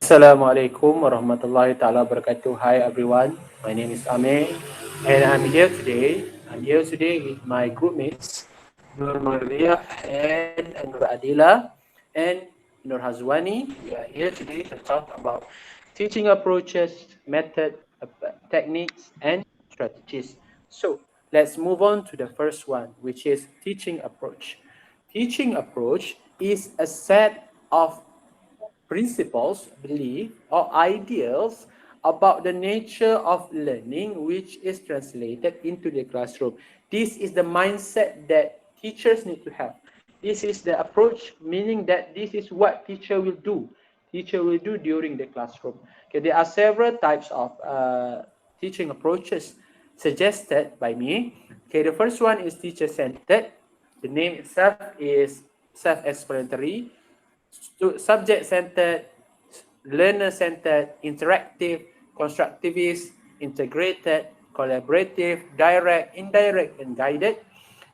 Assalamualaikum warahmatullahi taala wabarakatuh. Hi everyone, my name is Ahmad and I'm here today. With my group mates Noor Mardhiah and Noor Adila and Noor Hazwani. We are here today to talk about teaching approaches, method, techniques and strategies. So let's move on to the first one, which is teaching approach. Teaching approach is a set of principles, belief, or ideals about the nature of learning which is translated into the classroom. This is the mindset that teachers need to have. This is the approach, meaning that this is what teacher will do. Teacher will do during the classroom. Okay, there are several types of teaching approaches suggested by me. Okay, the first one is teacher-centered. The name itself is self-explanatory. Subject-centered, learner-centered, interactive, constructivist, integrated, collaborative, direct, indirect, and guided,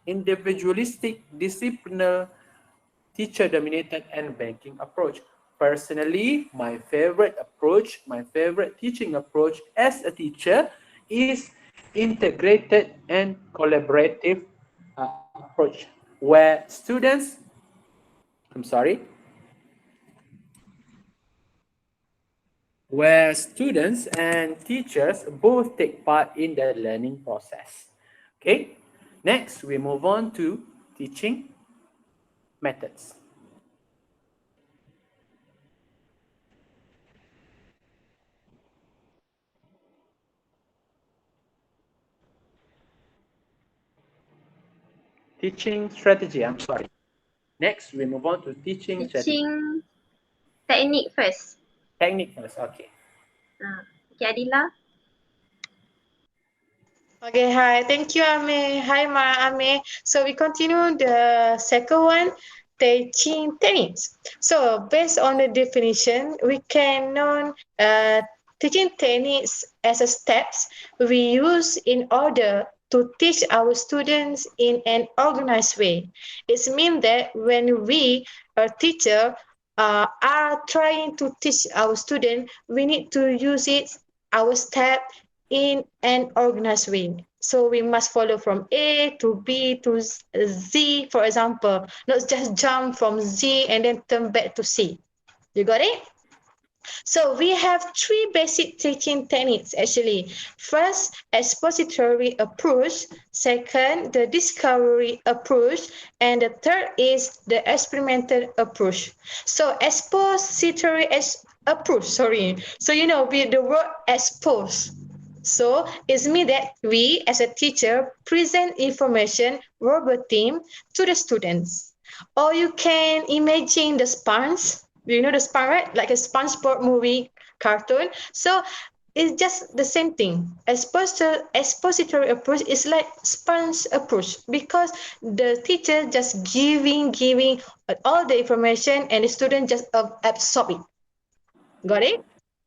individualistic, disciplinary, teacher-dominated, and banking approach. Personally, my favorite approach, my favorite teaching approach as a teacher is integrated and collaborative approach, where students and teachers both take part in the learning process. Okay, next we move on to teaching methods. Teaching strategy, I'm sorry. Next, we move on to teaching strategy. Teaching technique first. Technique first, okay. Okay, Adila. Okay, hi. Thank you, Ame. Hi, Ame. So we continue the second one, teaching techniques. So based on the definition, we can know teaching techniques as a steps we use in order to teach our students in an organized way. It means that when we, a teacher, are trying to teach our student, we need to use it, our step, in an organized way. So we must follow from A to B to Z, for example, not just jump from Z and then turn back to C. You got it? So we have three basic teaching techniques actually. First, expository approach. Second, the discovery approach. And the third is the experimental approach. So expository approach, sorry. So with the word expose. So it means that we, as a teacher, present information verbatim to the students. Or you can imagine the sponge. You know the sponge, right? Like a SpongeBob movie cartoon. So it's just the same thing. Expository approach is like sponge approach because the teacher just giving all the information and the student just absorb it. Got it?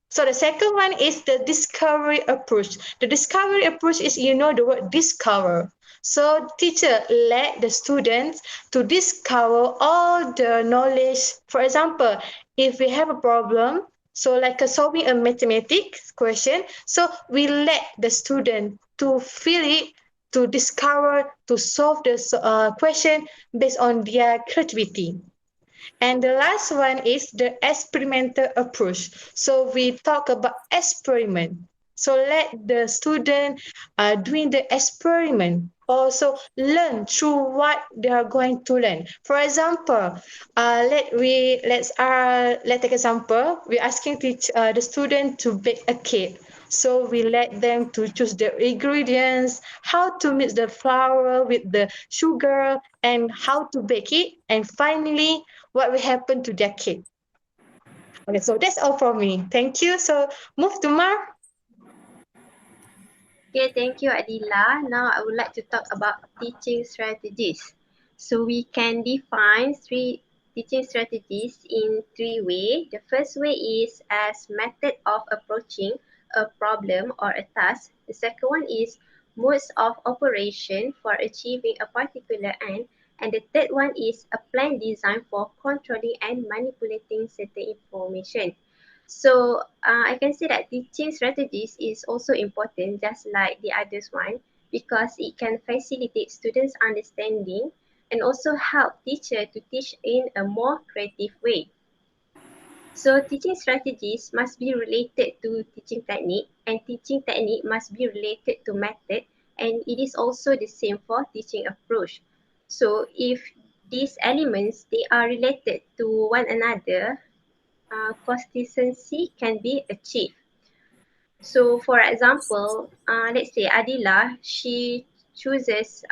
So the second one is the discovery approach. The discovery approach is, the word discover. So teacher let the students to discover all the knowledge. For example, if we have a problem, so like solving a mathematics question, so we let the student to feel it, to discover, to solve the question based on their creativity. And the last one is the experimental approach. So we talk about experiment. So let the student doing the experiment also learn through what they are going to learn. For example, let's take example. We're asking the student to bake a cake. So we let them to choose the ingredients, how to mix the flour with the sugar, and how to bake it. And finally, what will happen to their cake. Okay, so that's all from me. Thank you. So move to Mar. Okay, thank you, Adila. Now I would like to talk about teaching strategies. So we can define three teaching strategies in three ways. The first way is as method of approaching a problem or a task. The second one is modes of operation for achieving a particular end. And the third one is a plan designed for controlling and manipulating certain information. So I can say that teaching strategies is also important, just like the others one, because it can facilitate students' understanding and also help teacher to teach in a more creative way. So teaching strategies must be related to teaching technique, and teaching technique must be related to method, and it is also the same for teaching approach. So if these elements they are related to one another, consistency can be achieved. So for example, let's say Adila, she chooses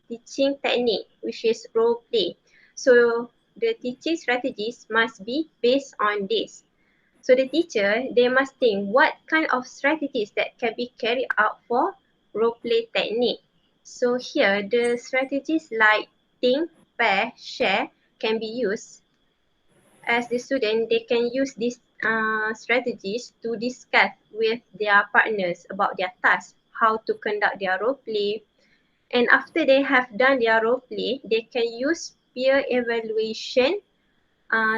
teaching technique, which is role play. So the teaching strategies must be based on this. So the teacher, they must think what kind of strategies that can be carried out for role play technique. So here, the strategies like think, pair, share can be used. As the student, they can use these strategies to discuss with their partners about their task, how to conduct their role play. And after they have done their role play, they can use peer evaluation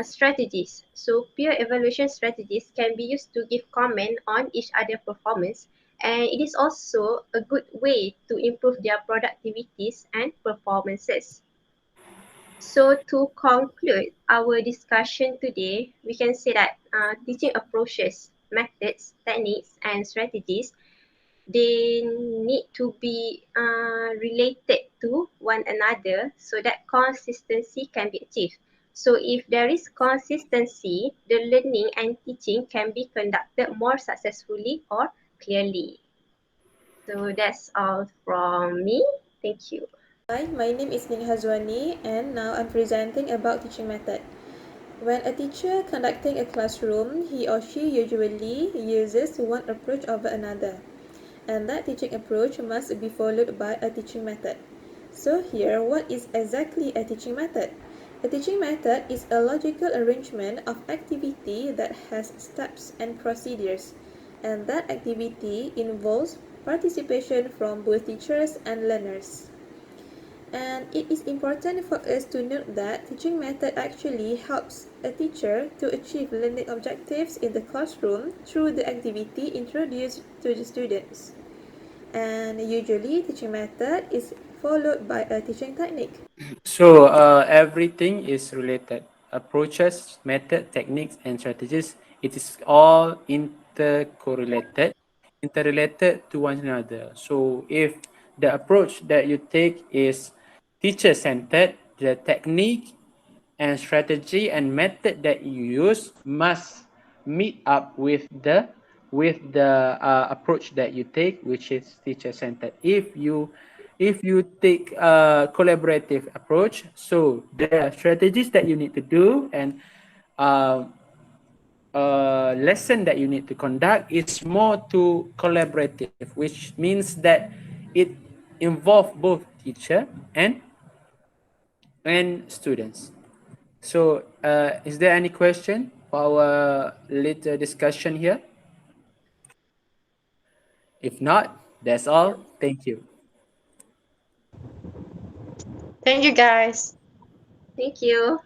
strategies. So peer evaluation strategies can be used to give comment on each other performance, and it is also a good way to improve their productivities and performances. So to conclude our discussion today, we can say that teaching approaches, methods, techniques, and strategies they need to be related to one another so that consistency can be achieved. So if there is consistency, the learning and teaching can be conducted more successfully or clearly. So that's all from me. Thank you. Hi, my name is Hazwani and now I'm presenting about teaching method. When a teacher conducting a classroom, he or she usually uses one approach over another, and that teaching approach must be followed by a teaching method. So here, what is exactly a teaching method? A teaching method is a logical arrangement of activity that has steps and procedures, and that activity involves participation from both teachers and learners. And it is important for us to note that teaching method actually helps a teacher to achieve learning objectives in the classroom through the activity introduced to the students. And usually teaching method is followed by a teaching technique. So everything is related. Approaches, method, techniques, and strategies. It is all intercorrelated, interrelated to one another. So if the approach that you take is teacher-centered, the technique and strategy and method that you use must meet up with the approach that you take, which is teacher centered. If you take a collaborative approach, so the strategies that you need to do and uh, lesson that you need to conduct is more to collaborative, which means that it involve both teacher and students. So, is there any question for our little discussion here? If not, that's all. Thank you. Thank you, guys. Thank you.